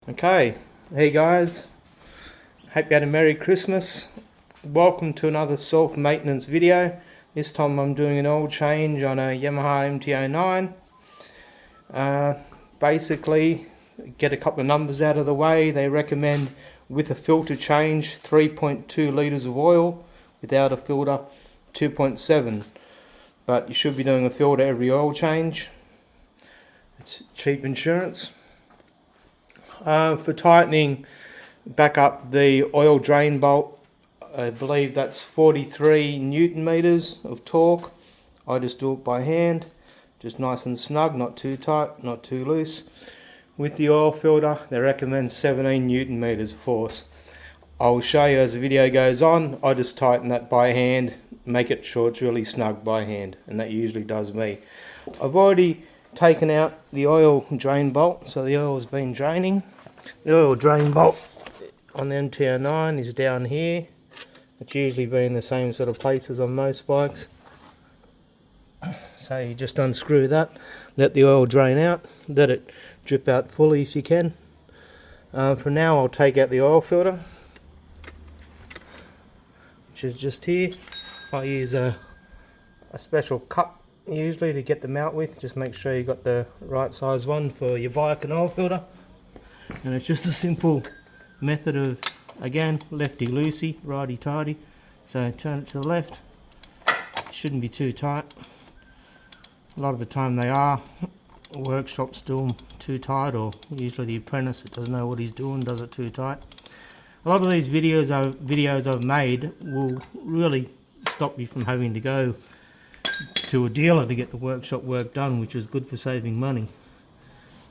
Okay, hey guys, hope you had a Merry Christmas. Welcome to another self-maintenance video. This time I'm doing an oil change on a Yamaha MT09. Basically, get a couple of numbers out of the way. They recommend with a filter change 3.2 litres of oil, without a filter 2.7. But you should be doing a filter every oil change. It's cheap insurance. For tightening back up the oil drain bolt, I believe that's 43 Newton meters of torque. I just do it by hand, just nice and snug, not too tight, not too loose. With the oil filter, they recommend 17 Newton meters of force. I'll show you as the video goes on. I just tighten that by hand, make it sure it's really snug by hand, and that usually does me. I've already taken out the oil drain bolt, so the oil has been draining. The oil drain bolt on the MT09 is down here. It's usually been the same sort of places on most bikes. So you just unscrew that, let the oil drain out, let it drip out fully if you can. For now I'll take out the oil filter, which is just here. I use a special cup usually to get them out with. Just make sure you got the right size one for your bike and oil filter. And it's just a simple method of, again, lefty loosey, righty tighty. So turn it to the left. It shouldn't be too tight. A lot of the time they are. Workshops do them too tight, or usually the apprentice that doesn't know what he's doing does it too tight. A lot of these videos I've made will really stop you from having to go to a dealer to get the workshop work done, which is good for saving money.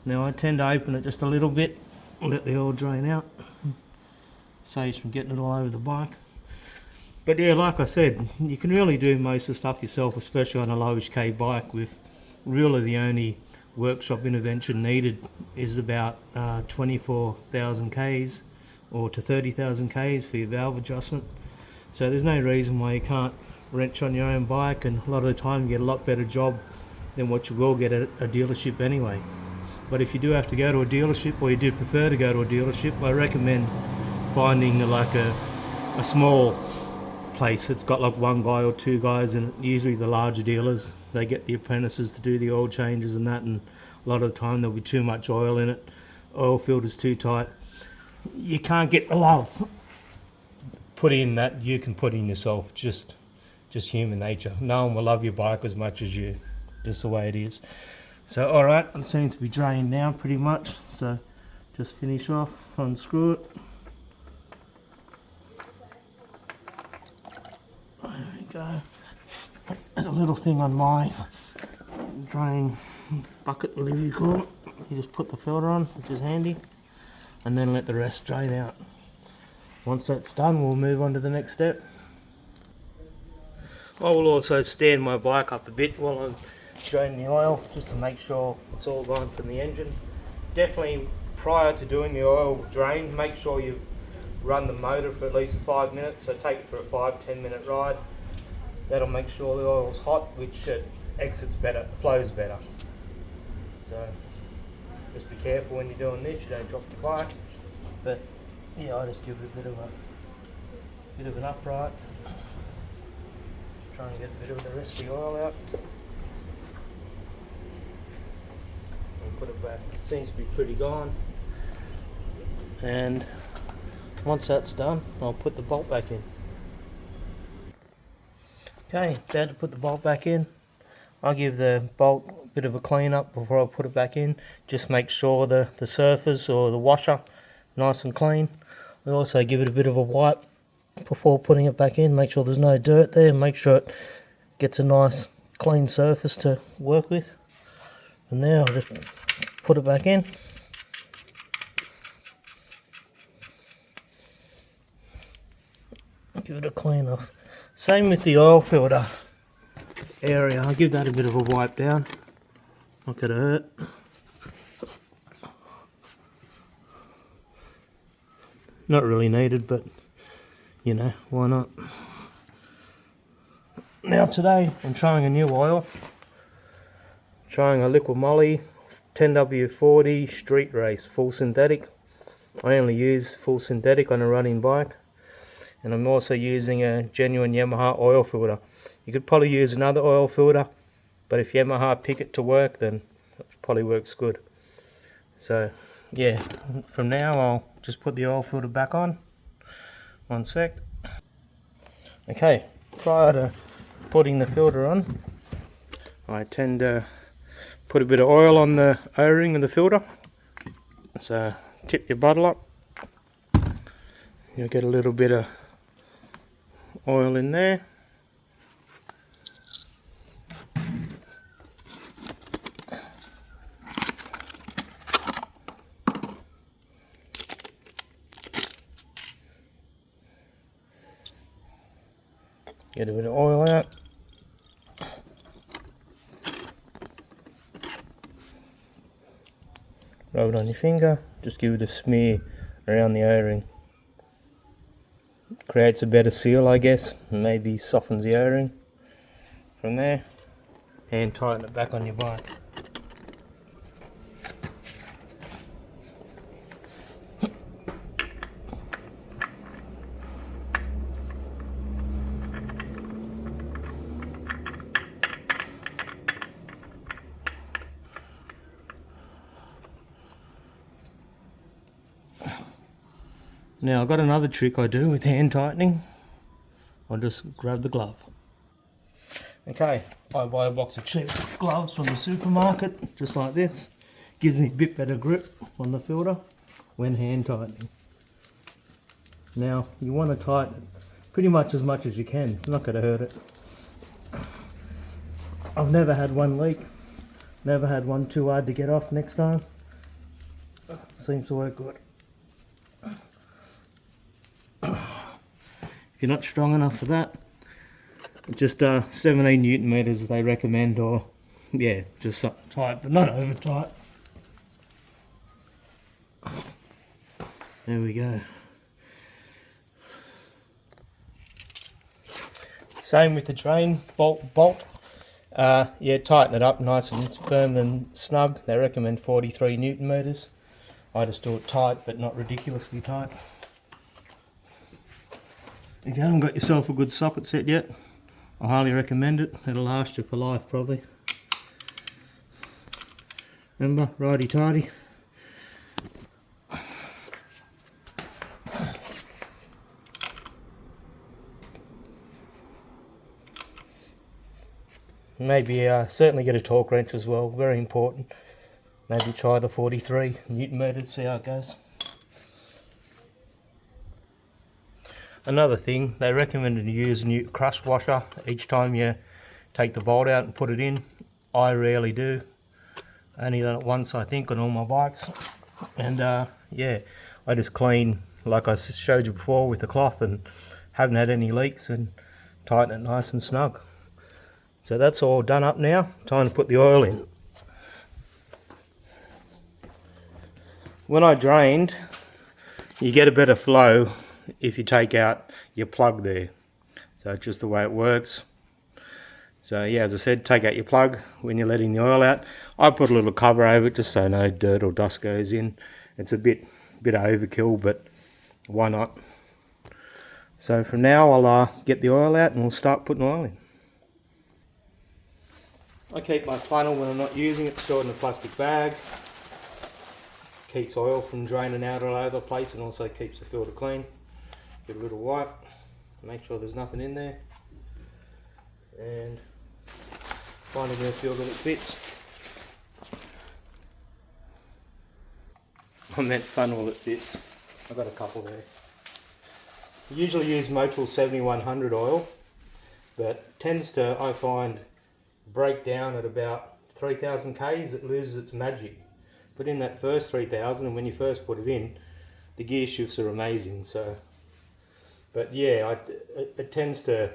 Now I tend to open it just a little bit, let the oil drain out, saves from getting it all over the bike. But yeah, like I said, you can really do most of the stuff yourself, especially on a lowish K bike, with really the only workshop intervention needed is about 24,000 Ks or to 30,000 Ks for your valve adjustment. So there's no reason why you can't wrench on your own bike, and a lot of the time you get a lot better job than what you will get at a dealership anyway. But if you do have to go to a dealership, or you do prefer to go to a dealership, I recommend finding like a small place that's got like one guy or two guys, and usually the larger dealers, they get the apprentices to do the oil changes and that, and a lot of the time there'll be too much oil in it, oil filter's too tight. You can't get the love put in that you can put in yourself, just human nature. No one will love your bike as much as you, just the way it is. So alright, it seems to be drained now pretty much, so just finish off, unscrew it. There we go. There's a little thing on my drain bucket, whatever you call it. You just put the filter on, which is handy, and then let the rest drain out. Once that's done, we'll move on to the next step. I will also stand my bike up a bit while I'm draining the oil, just to make sure it's all gone from the engine. Definitely prior to doing the oil drain, make sure you run the motor for at least 5 minutes, so take it for a 5-10 minute ride. That'll make sure the oil's hot, which it exits better, flows better. So just be careful when you're doing this, you don't drop the bike. But yeah, I just give it a bit of an upright. Try and get a bit of the rest of the oil out. And put it back. It seems to be pretty gone. And once that's done, I'll put the bolt back in. Okay, time to put the bolt back in. I'll give the bolt a bit of a clean up before I put it back in. Just make sure the surface or the washer nice and clean. I also give it a bit of a wipe before putting it back in. Make sure there's no dirt there. Make sure it gets a nice clean surface to work with. And there, I'll just put it back in. Give it a clean off. Same with the oil filter area. I'll give that a bit of a wipe down. Not gonna hurt. Not really needed, but you know, why not? Now today I'm trying a new oil. Trying a liquid moly 10W40 street race full synthetic. I only use full synthetic on a running bike, and I'm also using a genuine Yamaha oil filter. You could probably use another oil filter, but if Yamaha pick it to work, then it probably works good. So yeah, from now I'll just put the oil filter back on. One sec. Okay, prior to putting the filter on, I tend to put a bit of oil on the O-ring of the filter. So tip your bottle up, you'll get a little bit of oil in there. Get a bit of oil out. Rub it on your finger, just give it a smear around the O-ring. Creates a better seal, I guess, and maybe softens the O-ring. From there, hand tighten it back on your bike. Now I've got another trick I do with hand tightening. I'll just grab the glove. Okay, I buy a box of cheap gloves from the supermarket, just like this. Gives me a bit better grip on the filter when hand tightening. Now you want to tighten it pretty much as you can. It's not going to hurt it. I've never had one leak. Never had one too hard to get off next time. Seems to work good. If you're not strong enough for that, just 17 Newton meters they recommend, or yeah, just tight but not over tight. There we go. Same with the drain bolt. Yeah, tighten it up nice and firm and snug. They recommend 43 Newton meters. I just do it tight but not ridiculously tight. If you haven't got yourself a good socket set yet, I highly recommend it. It'll last you for life probably. Remember, righty tighty. Maybe certainly get a torque wrench as well, very important. Maybe try the 43 Newton meters, see how it goes. Another thing, they recommend to use a new crush washer each time you take the bolt out and put it in. I rarely do. I only done it once, I think, on all my bikes. And yeah, I just clean like I showed you before with the cloth and haven't had any leaks, and tighten it nice and snug. So that's all done up now. Time to put the oil in. When I drained, you get a better flow if you take out your plug there. So it's just the way it works. So yeah, as I said, take out your plug when you're letting the oil out. I put a little cover over it just so no dirt or dust goes in. It's a bit overkill, but why not? So from now I'll get the oil out and we'll start putting oil in. I keep my funnel when I'm not using it stored in a plastic bag. Keeps oil from draining out all over the place and also keeps the filter clean. Give it a little wipe, make sure there's nothing in there, and find a filter that fits. I meant funnel that fits. I've got a couple there. I usually use Motul 7100 oil, but tends to, I find, break down at about 3000 Ks. It loses its magic. Put in that first 3000 and when you first put it in, the gear shifts are amazing. So. But yeah, it tends to,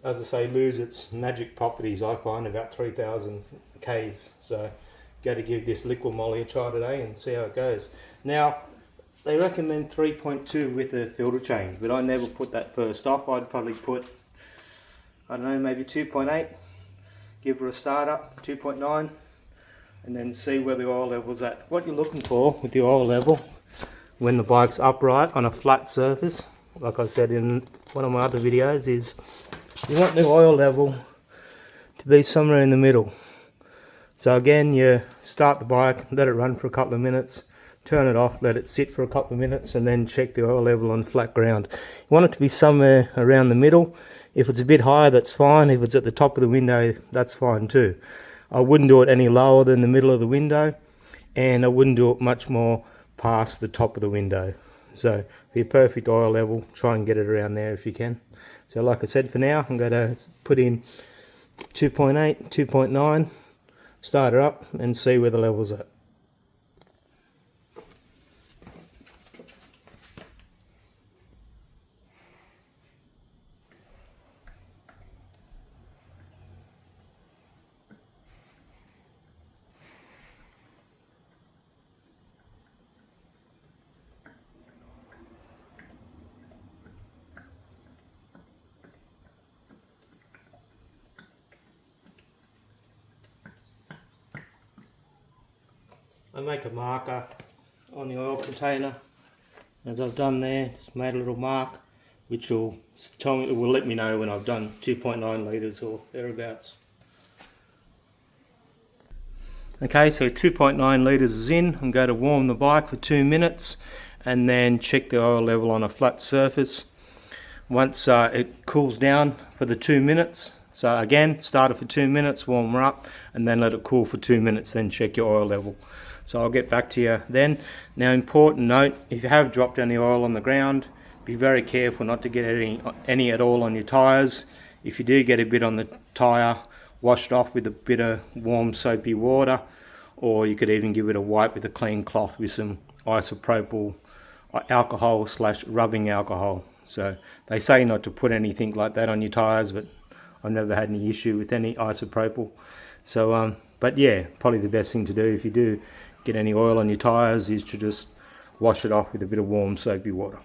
as I say, lose its magic properties, I find, about 3000 Ks. So go to give this liquid moly a try today and see how it goes. Now, they recommend 3.2 with a filter change, but I never put that first off. I'd probably put, I don't know, maybe 2.8, give her a start up, 2.9, and then see where the oil level's at. What you're looking for with the oil level, when the bike's upright on a flat surface, like I said in one of my other videos, is you want the oil level to be somewhere in the middle. So again, you start the bike, let it run for a couple of minutes, turn it off, let it sit for a couple of minutes, and then check the oil level on flat ground. You want it to be somewhere around the middle. If it's a bit higher, that's fine. If it's at the top of the window, that's fine too. I wouldn't do it any lower than the middle of the window, and I wouldn't do it much more past the top of the window. So for your perfect oil level, try and get it around there if you can. So like I said, for now, I'm going to put in 2.8, 2.9, start her up and see where the level's at. I make a marker on the oil container, as I've done there. Just made a little mark which will tell me, it will let me know when I've done 2.9 litres or thereabouts. Okay, so 2.9 litres is in. I'm going to warm the bike for 2 minutes and then check the oil level on a flat surface. Once it cools down for the 2 minutes, so again, start it for 2 minutes, warm her up, and then let it cool for 2 minutes, then check your oil level. So I'll get back to you then. Now, important note, if you have dropped any oil on the ground, be very careful not to get any at all on your tyres. If you do get a bit on the tyre, wash it off with a bit of warm soapy water, or you could even give it a wipe with a clean cloth with some isopropyl alcohol / rubbing alcohol. So they say not to put anything like that on your tyres, but I've never had any issue with any isopropyl. So but yeah, probably the best thing to do if you do get any oil on your tyres is to just wash it off with a bit of warm soapy water.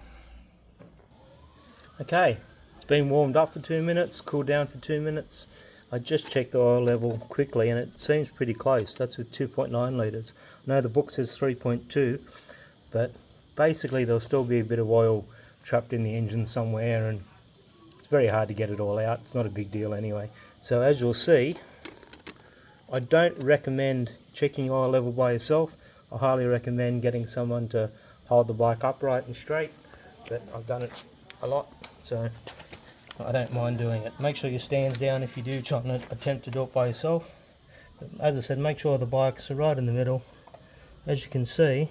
Okay, it's been warmed up for 2 minutes, cooled down for 2 minutes. I just checked the oil level quickly and it seems pretty close. That's with 2.9 litres. I know the book says 3.2, but basically there'll still be a bit of oil trapped in the engine somewhere, and it's very hard to get it all out. It's not a big deal anyway. So as you'll see, I don't recommend checking oil level by yourself. I highly recommend getting someone to hold the bike upright and straight, but I've done it a lot, so I don't mind doing it. Make sure your stand's down if you do try and attempt to do it by yourself. But as I said, make sure the bike's right in the middle. As you can see,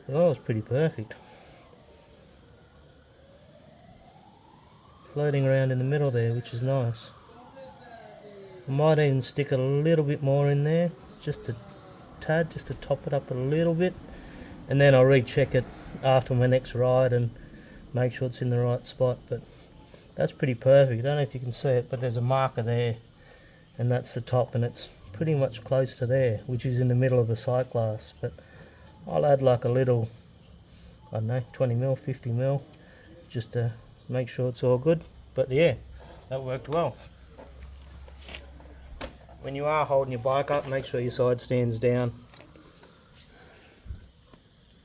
the oil's pretty perfect. Floating around in the middle there, which is nice. I might even stick a little bit more in there, just a tad, just to top it up a little bit, and then I'll recheck it after my next ride and make sure it's in the right spot. But that's pretty perfect. I don't know if you can see it, but there's a marker there, and that's the top, and it's pretty much close to there, which is in the middle of the sight glass. But I'll add like a little, I don't know, 20mm, 50mm, just to make sure it's all good. But yeah, that worked well. When you are holding your bike up, make sure your side stand's down.